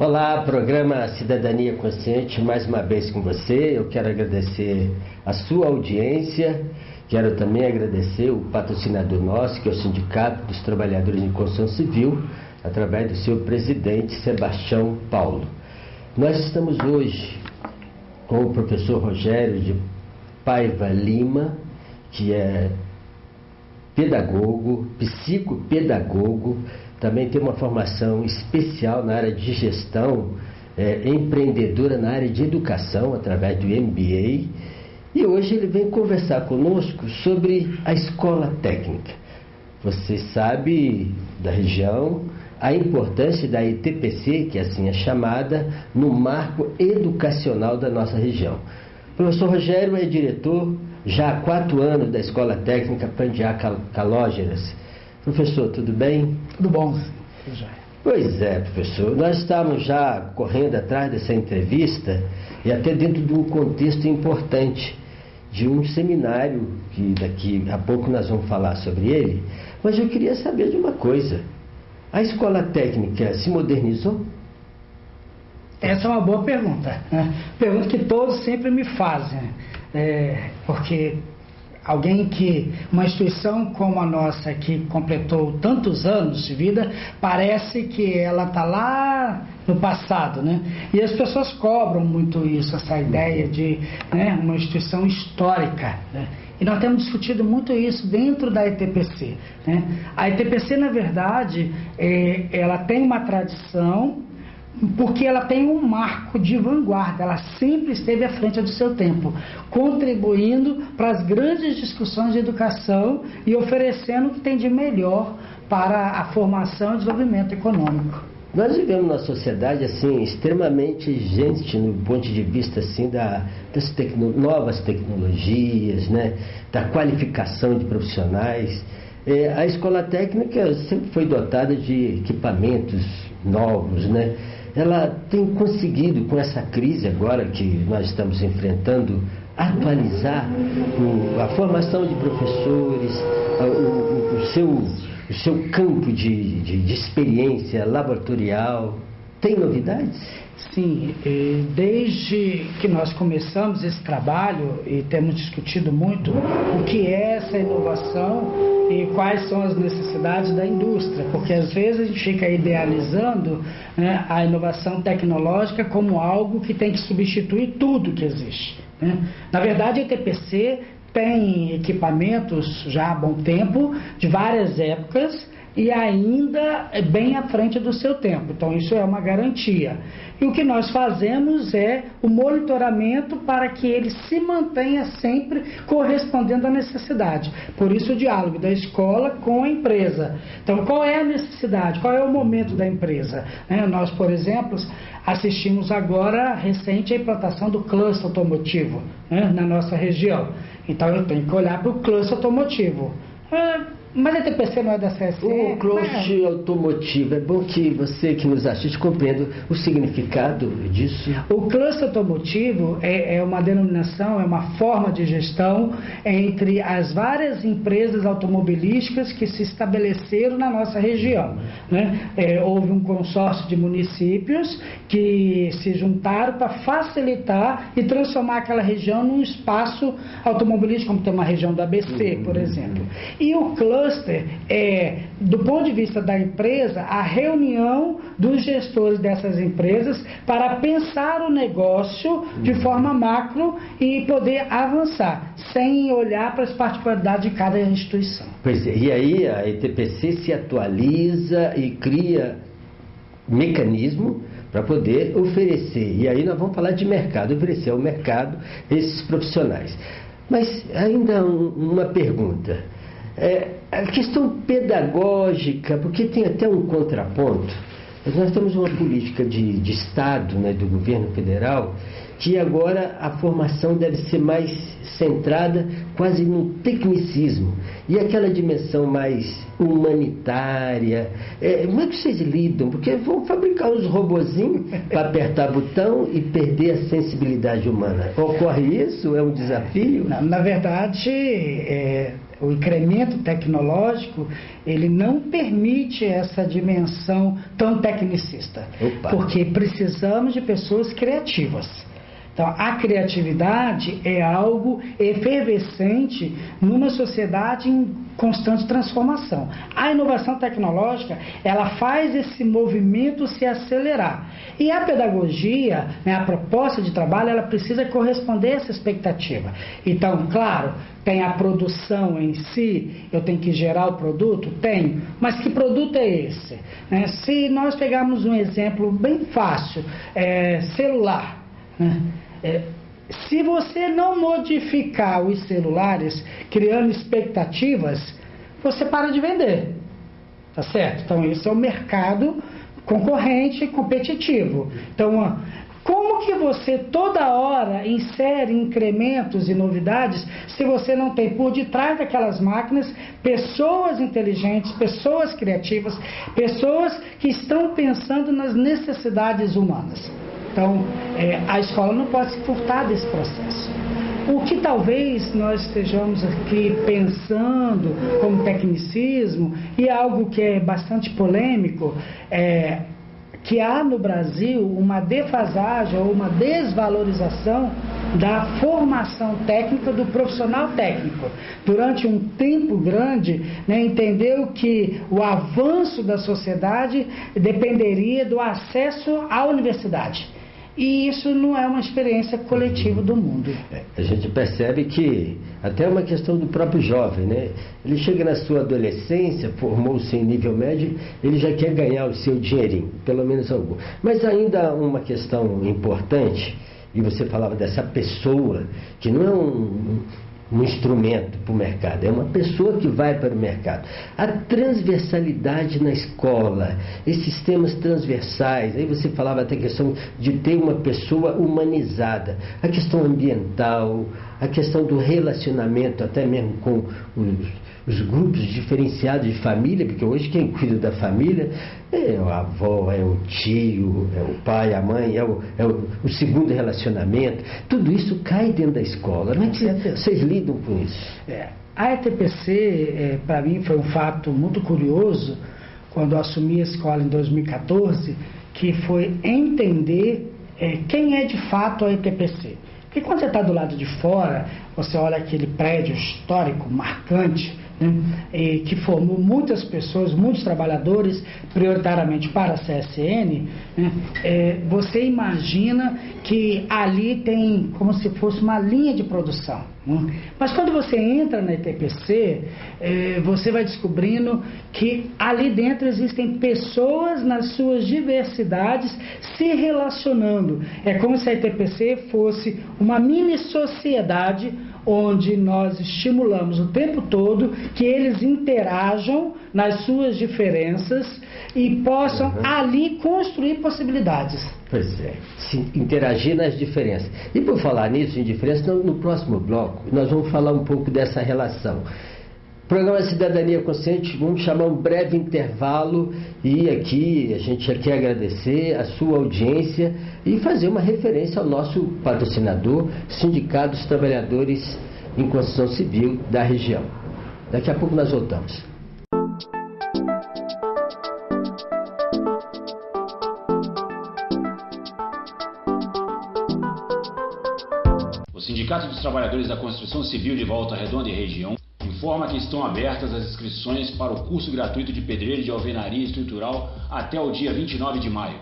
Olá, programa Cidadania Consciente, mais uma vez com você. Eu quero agradecer a sua audiência, quero também agradecer o patrocinador nosso, que é o Sindicato dos Trabalhadores em Construção Civil, através do seu presidente, Sebastião Paulo. Nós estamos hoje com o professor Rogério de Paiva Lima, que é pedagogo, psicopedagogo, também tem uma formação especial na área de gestão, empreendedora na área de educação, através do MBA. E hoje ele vem conversar conosco sobre a escola técnica. Você sabe da região, a importância da ETPC, que assim é chamada, no marco educacional da nossa região. O professor Rogério é diretor já há 4 anos da Escola Técnica Pandiá Calógeras. Professor, tudo bem? Tudo bom. Pois é, professor. Nós estamos já correndo atrás dessa entrevista e até dentro de um contexto importante, de um seminário, que daqui a pouco nós vamos falar sobre ele, mas eu queria saber de uma coisa. A Escola Técnica se modernizou? Essa é uma boa pergunta. Pergunta que todos sempre me fazem. Porque uma instituição como a nossa, que completou tantos anos de vida, parece que ela está lá no passado, né? E as pessoas cobram muito isso, essa ideia de uma instituição histórica, né? E nós temos discutido muito isso dentro da ETPC, né? A ETPC, na verdade, ela tem uma tradição, porque ela tem um marco de vanguarda, ela sempre esteve à frente do seu tempo, contribuindo para as grandes discussões de educação e oferecendo o que tem de melhor para a formação e desenvolvimento econômico. Nós vivemos numa sociedade assim, extremamente exigente no ponto de vista assim, das novas tecnologias, né? Da qualificação de profissionais. A escola técnica sempre foi dotada de equipamentos novos, né? Ela tem conseguido, com essa crise agora que nós estamos enfrentando, atualizar a formação de professores, o seu campo de experiência laboratorial. Tem novidades? Sim, desde que nós começamos esse trabalho e temos discutido muito o que é essa inovação e quais são as necessidades da indústria, porque às vezes a gente fica idealizando, né, a inovação tecnológica como algo que tem que substituir tudo que existe, né? Na verdade, a ETPC tem equipamentos já há bom tempo, de várias épocas, e ainda é bem à frente do seu tempo. Então isso é uma garantia. E o que nós fazemos é o monitoramento para que ele se mantenha sempre correspondendo à necessidade. Por isso o diálogo da escola com a empresa. Então qual é a necessidade? Qual é o momento da empresa? Nós, por exemplo, assistimos agora recente a implantação do cluster automotivo, na nossa região. Então eu tenho que olhar para o cluster automotivo. Mas a ETPC não é da CSE? O cluster automotivo, é bom que você que nos assiste compreenda o significado disso. O cluster automotivo é uma denominação, é uma forma de gestão entre as várias empresas automobilísticas que se estabeleceram na nossa região, né? Houve um consórcio de municípios que se juntaram para facilitar e transformar aquela região num espaço automobilístico, como tem uma região do ABC, por exemplo. E o cluster é, do ponto de vista da empresa, a reunião dos gestores dessas empresas para pensar o negócio de forma macro e poder avançar, sem olhar para as particularidades de cada instituição. Pois é, e aí a ETPC se atualiza e cria mecanismo para poder oferecer, e aí nós vamos falar de mercado, oferecer ao mercado esses profissionais. Mas ainda uma pergunta. A questão pedagógica, porque tem até um contraponto. Nós temos uma política de Estado, né, do governo federal, que agora a formação deve ser mais centrada quase no tecnicismo e aquela dimensão mais humanitária. Como é que vocês lidam? Porque vão fabricar uns robozinhos para apertar botão e perder a sensibilidade humana. Ocorre isso? É um desafio? Na verdade, o incremento tecnológico, ele não permite essa dimensão tão tecnicista. Opa. Porque precisamos de pessoas criativas. Então, a criatividade é algo efervescente numa sociedade em constante transformação. A inovação tecnológica, ela faz esse movimento se acelerar. E a pedagogia, né, a proposta de trabalho, ela precisa corresponder a essa expectativa. Então, claro, tem a produção em si, eu tenho que gerar o produto? Tenho. Mas que produto é esse? Se nós pegarmos um exemplo bem fácil, celular, né? Se você não modificar os celulares criando expectativas, você para de vender, tá certo? Então isso é um mercado concorrente e competitivo. Então, como que você toda hora insere incrementos e novidades se você não tem por detrás daquelas máquinas pessoas inteligentes, pessoas criativas, pessoas que estão pensando nas necessidades humanas? Então, a escola não pode se furtar desse processo. O que talvez nós estejamos aqui pensando como tecnicismo, e algo que é bastante polêmico, é que há no Brasil uma defasagem ou uma desvalorização da formação técnica do profissional técnico. Durante um tempo grande, né, entendeu que o avanço da sociedade dependeria do acesso à universidade. E isso não é uma experiência coletiva do mundo. A gente percebe que até é uma questão do próprio jovem, né? Ele chega na sua adolescência, formou-se em nível médio, ele já quer ganhar o seu dinheirinho, pelo menos algum. Mas ainda uma questão importante, e você falava dessa pessoa, que não é um instrumento para o mercado, é uma pessoa que vai para o mercado. A transversalidade na escola, esses temas transversais, aí você falava até a questão de ter uma pessoa humanizada, a questão ambiental, a questão do relacionamento até mesmo com os grupos diferenciados de família, porque hoje quem cuida da família é a avó, é o tio, é o pai, a mãe, é o segundo relacionamento. Tudo isso cai dentro da escola. Como é que vocês lidam com isso? A ETPC, para mim, foi um fato muito curioso quando eu assumi a escola em 2014, que foi entender quem é de fato a ETPC. Porque quando você está do lado de fora, você olha aquele prédio histórico, marcante, né, que formou muitas pessoas, muitos trabalhadores, prioritariamente para a CSN, né, você imagina que ali tem como se fosse uma linha de produção. Né? Mas quando você entra na ETPC, você vai descobrindo que ali dentro existem pessoas nas suas diversidades se relacionando. É como se a ETPC fosse uma mini sociedade onde nós estimulamos o tempo todo que eles interajam nas suas diferenças e possam ali construir possibilidades. Pois é, se interagir nas diferenças. E por falar nisso, em diferença, no próximo bloco, nós vamos falar um pouco dessa relação. Programa Cidadania Consciente, vamos chamar um breve intervalo e aqui a gente já quer agradecer a sua audiência e fazer uma referência ao nosso patrocinador, Sindicato dos Trabalhadores em Construção Civil da região. Daqui a pouco nós voltamos. O Sindicato dos Trabalhadores da Construção Civil de Volta Redonda e região informa que estão abertas as inscrições para o curso gratuito de pedreiro de alvenaria estrutural até o dia 29 de maio.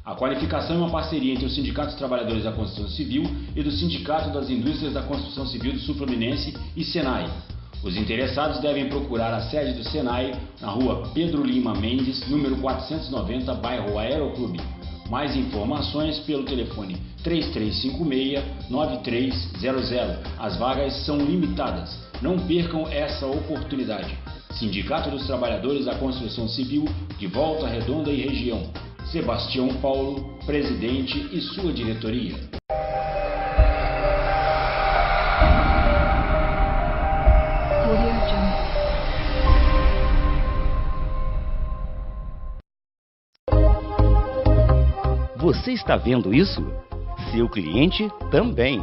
A qualificação é uma parceria entre o Sindicato dos Trabalhadores da Construção Civil e do Sindicato das Indústrias da Construção Civil do Sul Fluminense e Senai. Os interessados devem procurar a sede do Senai na rua Pedro Lima Mendes, número 490, bairro Aeroclube. Mais informações pelo telefone 3356-9300. As vagas são limitadas. Não percam essa oportunidade. Sindicato dos Trabalhadores da Construção Civil de Volta Redonda e região. Sebastião Paulo, presidente e sua diretoria. Você está vendo isso? Seu cliente também.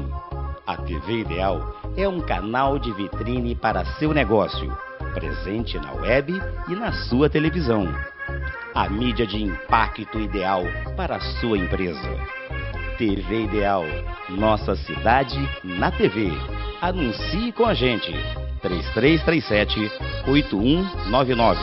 A TV Ideal é um canal de vitrine para seu negócio, presente na web e na sua televisão. A mídia de impacto ideal para a sua empresa. TV Ideal, nossa cidade na TV. Anuncie com a gente. 3337-8199.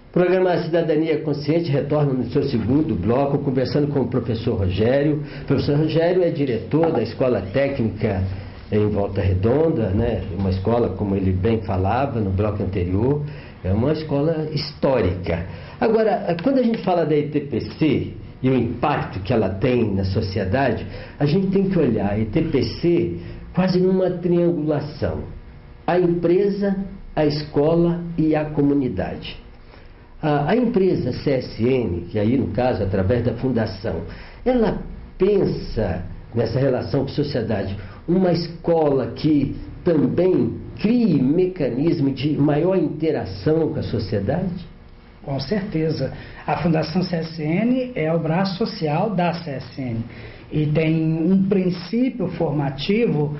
O programa Cidadania Consciente retorna no seu segundo bloco, conversando com o professor Rogério. O professor Rogério é diretor da Escola Técnica em Volta Redonda, né? Uma escola, como ele bem falava no bloco anterior, é uma escola histórica. Agora, quando a gente fala da ETPC e o impacto que ela tem na sociedade, a gente tem que olhar a ETPC quase numa triangulação: a empresa, a escola e a comunidade. A empresa CSN, que aí no caso através da fundação, ela pensa nessa relação com a sociedade, uma escola que também crie mecanismo de maior interação com a sociedade? Com certeza. A Fundação CSN é o braço social da CSN e tem um princípio formativo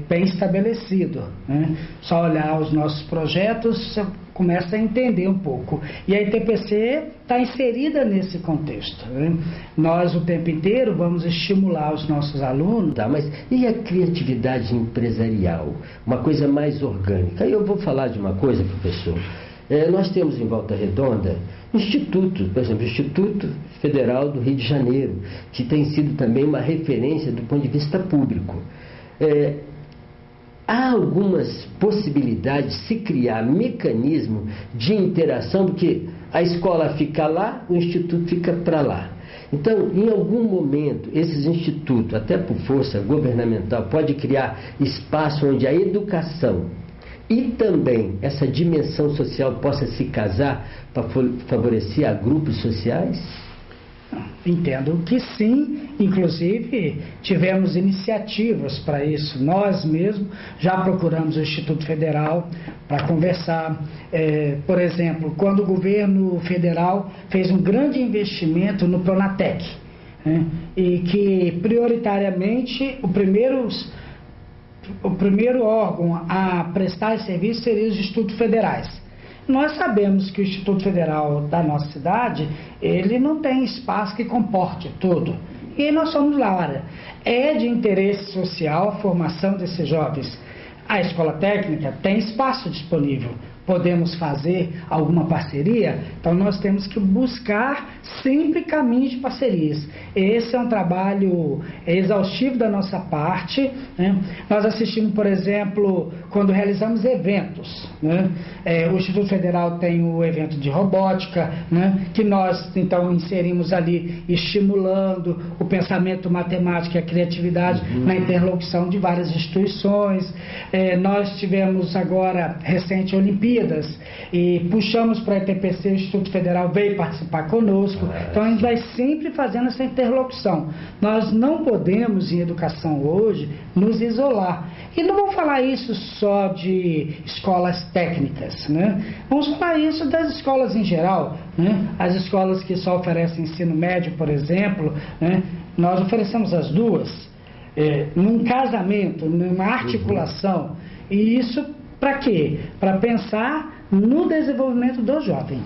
bem estabelecido, né? Só olhar os nossos projetos, você começa a entender um pouco. E a ITPC está inserida nesse contexto, né? Nós, o tempo inteiro, vamos estimular os nossos alunos. Tá, mas e a criatividade empresarial? Uma coisa mais orgânica. Aí eu vou falar de uma coisa, professor. Nós temos em Volta Redonda institutos, por exemplo, o Instituto Federal do Rio de Janeiro, que tem sido também uma referência do ponto de vista público. Há algumas possibilidades de se criar mecanismo de interação, porque a escola fica lá, o instituto fica para lá. Então, em algum momento, esses institutos, até por força governamental, pode criar espaço onde a educação e também essa dimensão social possa se casar para favorecer a grupos sociais? Entendo que sim, inclusive tivemos iniciativas para isso. Nós mesmos já procuramos o Instituto Federal para conversar. Por exemplo, quando o governo federal fez um grande investimento no Pronatec, né, e que prioritariamente o primeiro órgão a prestar esse serviço seria os institutos federais. Nós sabemos que o Instituto Federal da nossa cidade, ele não tem espaço que comporte tudo. E nós somos lá, olha, é de interesse social a formação desses jovens. A escola técnica tem espaço disponível. Podemos fazer alguma parceria? Então nós temos que buscar sempre caminhos de parcerias. Esse é um trabalho exaustivo da nossa parte, né? Nós assistimos, por exemplo, quando realizamos eventos, né? O Instituto Federal tem o evento de robótica, né? Que nós então inserimos ali, estimulando o pensamento matemático e a criatividade na interlocução de várias instituições. Nós tivemos agora recente Olimpíadas e puxamos para a ETPC, o Instituto Federal veio participar conosco. Então a gente vai sempre fazendo essa interlocução. Nós não podemos, em educação hoje, nos isolar. E não vamos falar isso só de escolas técnicas, né? Vamos falar isso das escolas em geral, né? As escolas que só oferecem ensino médio, por exemplo, né? Nós oferecemos as duas, num casamento, numa articulação. E isso para quê? Para pensar no desenvolvimento do jovem.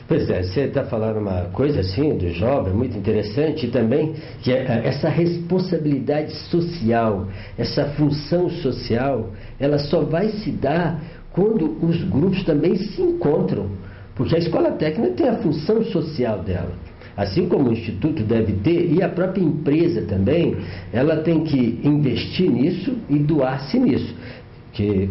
Pois é, você está falando uma coisa assim do jovem, muito interessante, e também que essa responsabilidade social, essa função social, ela só vai se dar quando os grupos também se encontram, porque a escola técnica tem a função social dela. Assim como o Instituto deve ter, e a própria empresa também, ela tem que investir nisso e doar-se nisso. Que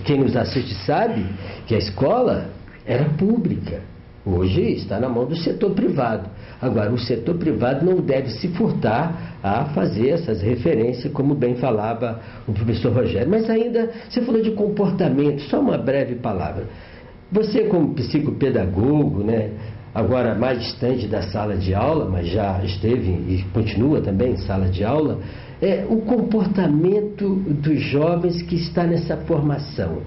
quem nos assiste sabe que a escola era pública, hoje está na mão do setor privado. Agora, o setor privado não deve se furtar a fazer essas referências, como bem falava o professor Rogério. Mas ainda, você falou de comportamento, só uma breve palavra. Você, como psicopedagogo, né, agora mais distante da sala de aula, mas já esteve e continua também em sala de aula, o comportamento dos jovens que está nessa formação.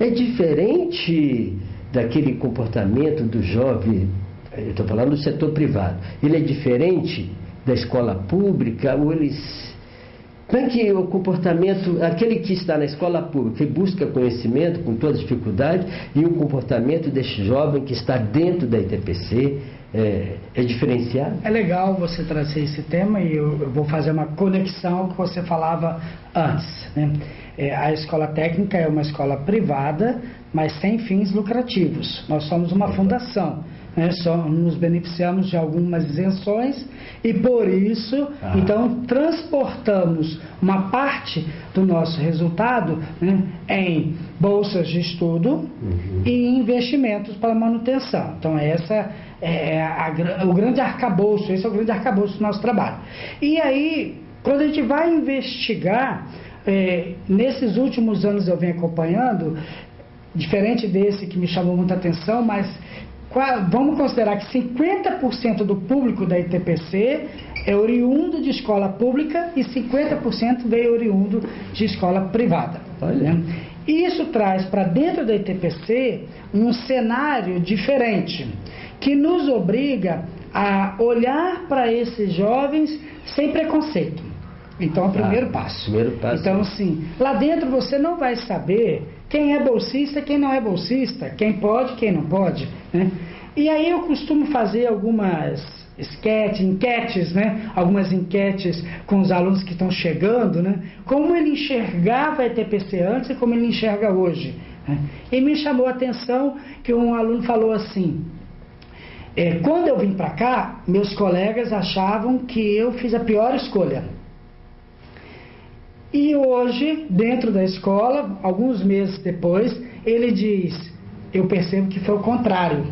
é diferente daquele comportamento do jovem, eu estou falando do setor privado, ele é diferente da escola pública, ou eles... Como é que o comportamento, aquele que está na escola pública e busca conhecimento com toda dificuldade, e o comportamento deste jovem que está dentro da ITPC é diferenciado? É legal você trazer esse tema, e eu vou fazer uma conexão ao que você falava antes, né? A escola técnica é uma escola privada, mas sem fins lucrativos. Nós somos uma fundação, né? Só nos beneficiamos de algumas isenções e por isso, então, transportamos uma parte do nosso resultado, né, em bolsas de estudo e investimentos para manutenção. Então, essa o grande arcabouço, esse é o grande arcabouço do nosso trabalho. E aí, quando a gente vai investigar, nesses últimos anos eu venho acompanhando, diferente desse que me chamou muita atenção, mas vamos considerar que 50% do público da ITPC é oriundo de escola pública e 50% veio oriundo de escola privada. Né? Isso traz para dentro da ITPC um cenário diferente, que nos obriga a olhar para esses jovens sem preconceito. Então, é o primeiro passo. Então, assim, lá dentro você não vai saber quem é bolsista e quem não é bolsista, quem pode e quem não pode, né? E aí eu costumo fazer algumas enquetes, né? Algumas enquetes com os alunos que estão chegando, né? Como ele enxergava a ITPC antes e como ele enxerga hoje, né? E me chamou a atenção que um aluno falou assim: quando eu vim para cá, meus colegas achavam que eu fiz a pior escolha. E hoje, dentro da escola, alguns meses depois, ele diz: eu percebo que foi o contrário.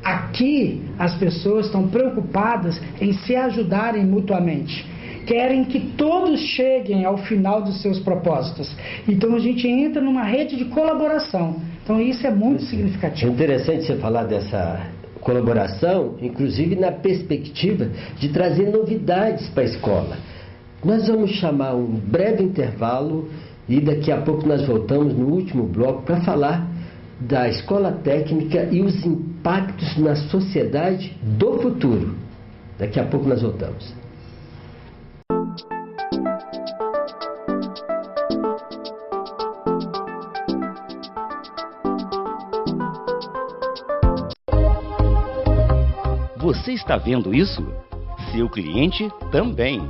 Aqui, as pessoas estão preocupadas em se ajudarem mutuamente. Querem que todos cheguem ao final dos seus propósitos. Então, a gente entra numa rede de colaboração. Então, isso é muito significativo. É interessante você falar dessa colaboração, inclusive na perspectiva de trazer novidades para a escola. Nós vamos chamar um breve intervalo e daqui a pouco nós voltamos no último bloco para falar da escola técnica e os impactos na sociedade do futuro. Daqui a pouco nós voltamos. Você está vendo isso? Seu cliente também.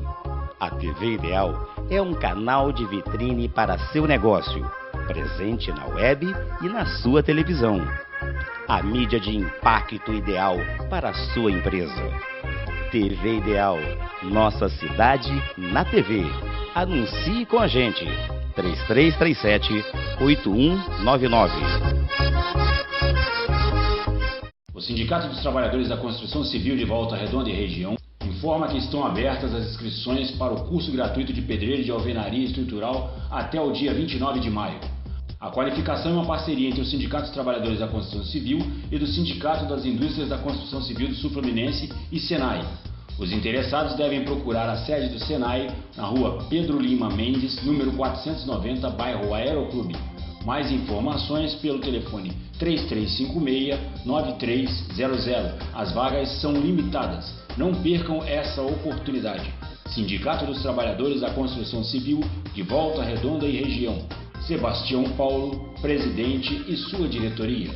A TV Ideal é um canal de vitrine para seu negócio, presente na web e na sua televisão. A mídia de impacto ideal para a sua empresa. TV Ideal, nossa cidade na TV. Anuncie com a gente. 3337-8199. O Sindicato dos Trabalhadores da Construção Civil de Volta Redonda e região informa que estão abertas as inscrições para o curso gratuito de pedreiro de alvenaria estrutural até o dia 29 de maio. A qualificação é uma parceria entre o Sindicato dos Trabalhadores da Construção Civil e do Sindicato das Indústrias da Construção Civil do Sul Fluminense e Senai. Os interessados devem procurar a sede do Senai na rua Pedro Lima Mendes, número 490, bairro Aeroclube. Mais informações pelo telefone 3356-9300. As vagas são limitadas. Não percam essa oportunidade. Sindicato dos Trabalhadores da Construção Civil de Volta Redonda e região. Sebastião Paulo, presidente e sua diretoria.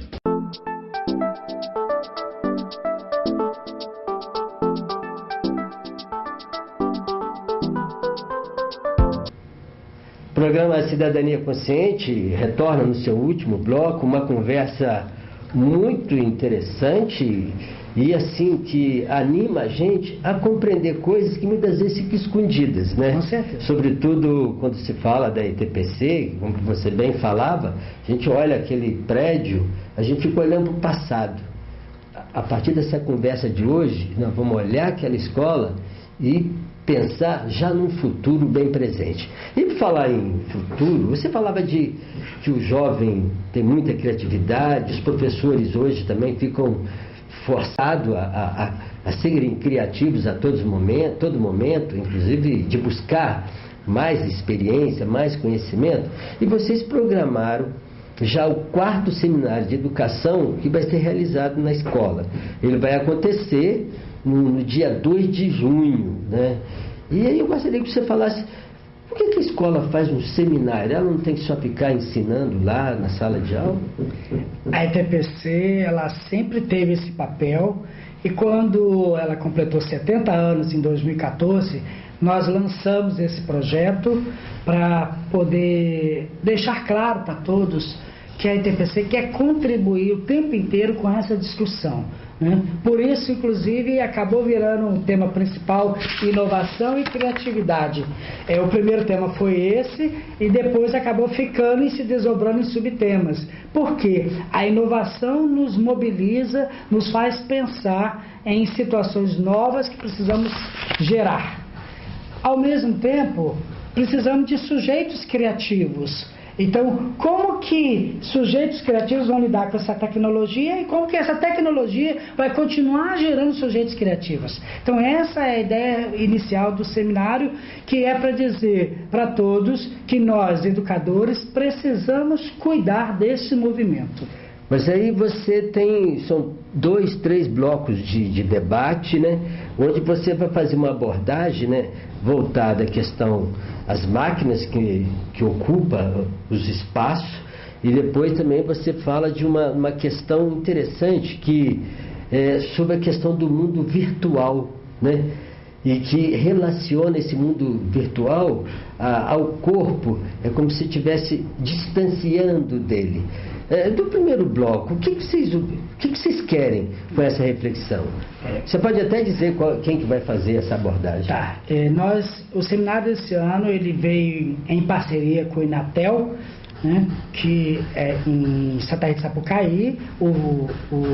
O programa Cidadania Consciente retorna no seu último bloco, uma conversa muito interessante e assim que anima a gente a compreender coisas que muitas vezes ficam escondidas, né? Com certeza. Sobretudo quando se fala da ITPC, como você bem falava, a gente olha aquele prédio, a gente fica olhando para o passado. A partir dessa conversa de hoje, nós vamos olhar aquela escola e pensar já num futuro bem presente. E por falar em futuro, você falava de que o jovem tem muita criatividade, os professores hoje também ficam forçados a serem criativos a todo momento, inclusive de buscar mais experiência, mais conhecimento, e vocês programaram já o 4º seminário de educação que vai ser realizado na escola. Ele vai acontecer no dia 2 de junho, né? E aí eu gostaria que você falasse, por que a escola faz um seminário? Ela não tem que só ficar ensinando lá na sala de aula? A ETPC, ela sempre teve esse papel, e quando ela completou 70 anos, em 2014, nós lançamos esse projeto para poder deixar claro para todos que a ETPC quer contribuir o tempo inteiro com essa discussão, né? Por isso, inclusive, acabou virando um tema principal, inovação e criatividade. O primeiro tema foi esse, e depois acabou ficando e se desdobrando em subtemas. Por quê? A inovação nos mobiliza, nos faz pensar em situações novas que precisamos gerar. Ao mesmo tempo, precisamos de sujeitos criativos. Então, como que sujeitos criativos vão lidar com essa tecnologia e como que essa tecnologia vai continuar gerando sujeitos criativos? Então, essa é a ideia inicial do seminário, que é para dizer para todos que nós, educadores, precisamos cuidar desse movimento. Mas aí você são 2, 3 blocos de debate, né? Onde você vai fazer uma abordagem, né, voltada à questão, as máquinas que ocupam os espaços, e depois também você fala de uma questão interessante que sobre a questão do mundo virtual, né? E que relaciona esse mundo virtual ao corpo, é como se estivesse distanciando dele. Do primeiro bloco, o que vocês querem com essa reflexão? Você pode até dizer quem que vai fazer essa abordagem. Tá. O seminário desse ano ele veio em parceria com o Inatel, né, que é em Santa Rita de Sapucaí, o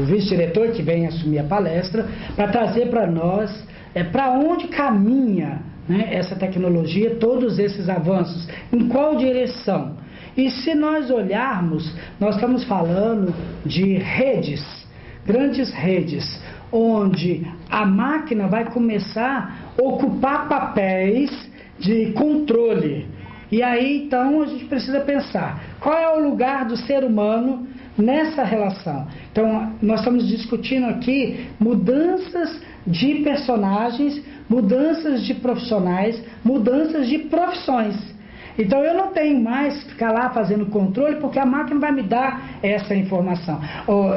vice-diretor que vem assumir a palestra, para trazer para nós para onde caminha, né, essa tecnologia, todos esses avanços, em qual direção. E se nós olharmos, nós estamos falando de redes, grandes redes, onde a máquina vai começar a ocupar papéis de controle. E aí, então, a gente precisa pensar, qual é o lugar do ser humano nessa relação? Então, nós estamos discutindo aqui mudanças de personagens, mudanças de profissionais, mudanças de profissões. Então eu não tenho mais que ficar lá fazendo controle, porque a máquina vai me dar essa informação.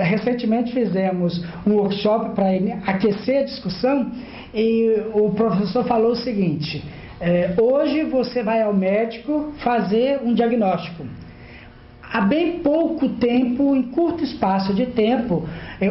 Recentemente fizemos um workshop para aquecer a discussão, e o professor falou o seguinte: hoje você vai ao médico fazer um diagnóstico. Há bem pouco tempo, em curto espaço de tempo,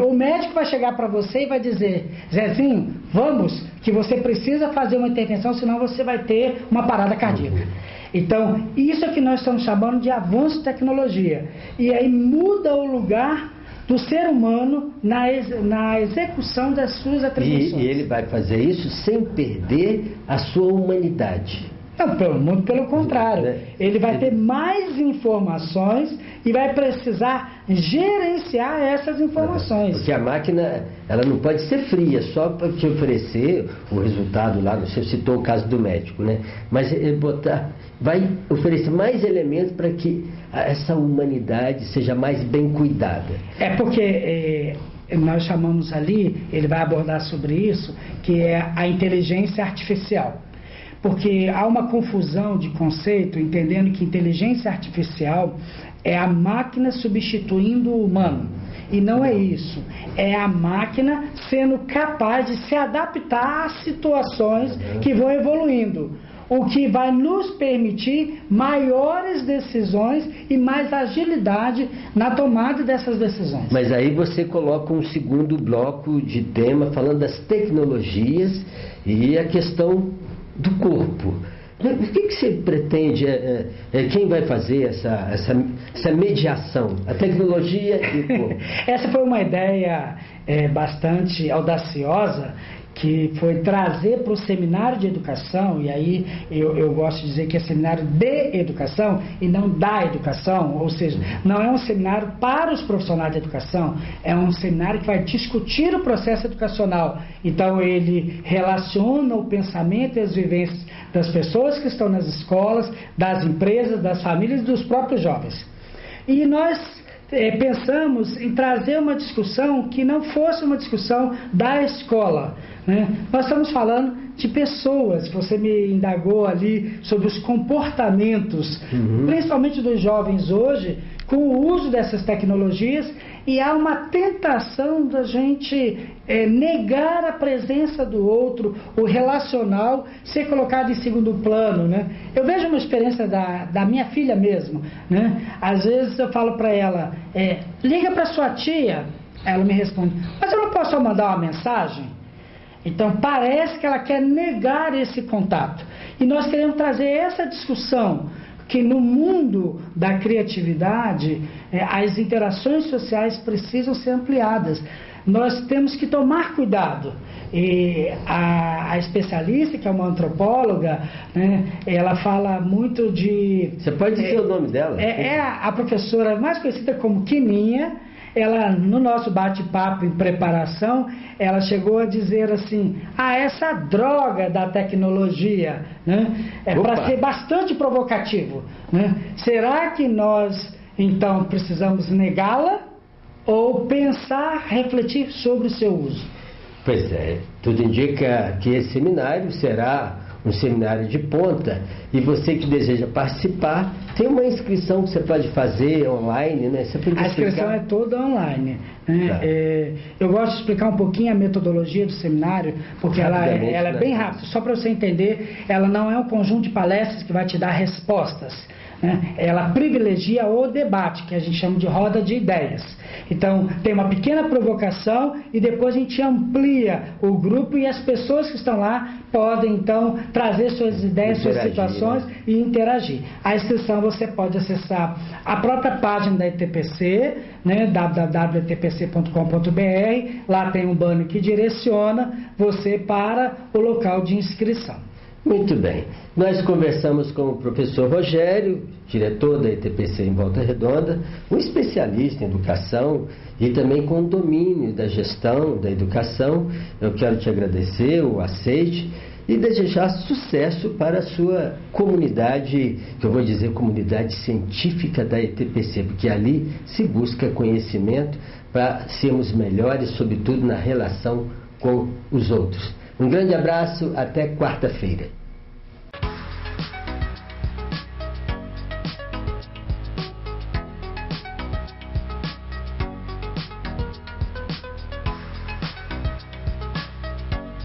o médico vai chegar para você e vai dizer: Zezinho, vamos, que você precisa fazer uma intervenção, senão você vai ter uma parada cardíaca. Então, isso é que nós estamos chamando de avanço de tecnologia. E aí muda o lugar do ser humano na execução das suas atribuições. E ele vai fazer isso sem perder a sua humanidade. Não, muito pelo contrário. Ele vai ter mais informações e vai precisar gerenciar essas informações. Porque a máquina, ela não pode ser fria, só para te oferecer o resultado lá. Você citou o caso do médico, né? Mas ele vai oferecer mais elementos para que essa humanidade seja mais bem cuidada. Porque nós chamamos ali, ele vai abordar sobre isso, que é a inteligência artificial. Porque há uma confusão de conceito, entendendo que inteligência artificial é a máquina substituindo o humano. E não é isso. É a máquina sendo capaz de se adaptar às situações que vão evoluindo. O que vai nos permitir maiores decisões e mais agilidade na tomada dessas decisões. Mas aí você coloca um segundo bloco de tema falando das tecnologias e a questão do corpo. O que você pretende? Quem vai fazer essa mediação? A tecnologia e o corpo? Essa foi uma ideia bastante audaciosa, que foi trazer para o seminário de educação, e aí eu gosto de dizer que é seminário de educação e não da educação, ou seja, não é um seminário para os profissionais de educação, é um seminário que vai discutir o processo educacional. Então ele relaciona o pensamento e as vivências das pessoas que estão nas escolas, das empresas, das famílias e dos próprios jovens. E nós pensamos em trazer uma discussão que não fosse uma discussão da escola, né? Nós estamos falando de pessoas. Você me indagou ali sobre os comportamentos, principalmente dos jovens hoje, com o uso dessas tecnologias, e há uma tentação da gente negar a presença do outro, o relacional ser colocado em segundo plano, né? Eu vejo uma experiência da minha filha mesmo, né? Às vezes eu falo para ela, liga para sua tia, ela me responde, mas eu não posso só mandar uma mensagem? Então parece que ela quer negar esse contato, e nós queremos trazer essa discussão, que no mundo da criatividade, as interações sociais precisam ser ampliadas. Nós temos que tomar cuidado. E a especialista, que é uma antropóloga, né, ela fala muito de... Você pode dizer o nome dela? É a professora mais conhecida como Quininha. Ela, no nosso bate-papo em preparação, ela chegou a dizer assim, essa droga da tecnologia, né, para ser bastante provocativo, né? Será que nós, então, precisamos negá-la ou pensar, refletir sobre o seu uso? Pois é, tudo indica que esse seminário será um seminário de ponta, e você que deseja participar, tem uma inscrição que você pode fazer online, né? Você pode a inscrição é toda online, né? Tá. Eu gosto de explicar um pouquinho a metodologia do seminário, porque ela é bem rápida. Só para você entender, ela não é um conjunto de palestras que vai te dar respostas, né? Ela privilegia o debate, que a gente chama de roda de ideias. Então, tem uma pequena provocação e depois a gente amplia o grupo, e as pessoas que estão lá podem, então, trazer suas ideias, suas situações, né? E interagir. A inscrição você pode acessar a própria página da ETPC, né? www.etpc.com.br. Lá tem um banner que direciona você para o local de inscrição. Muito bem. Nós conversamos com o professor Rogério, diretor da ETPC em Volta Redonda, um especialista em educação e também com domínio da gestão da educação. Eu quero te agradecer o aceite e desejar sucesso para a sua comunidade, que eu vou dizer comunidade científica da ETPC, porque ali se busca conhecimento para sermos melhores, sobretudo na relação com os outros. Um grande abraço, até quarta-feira.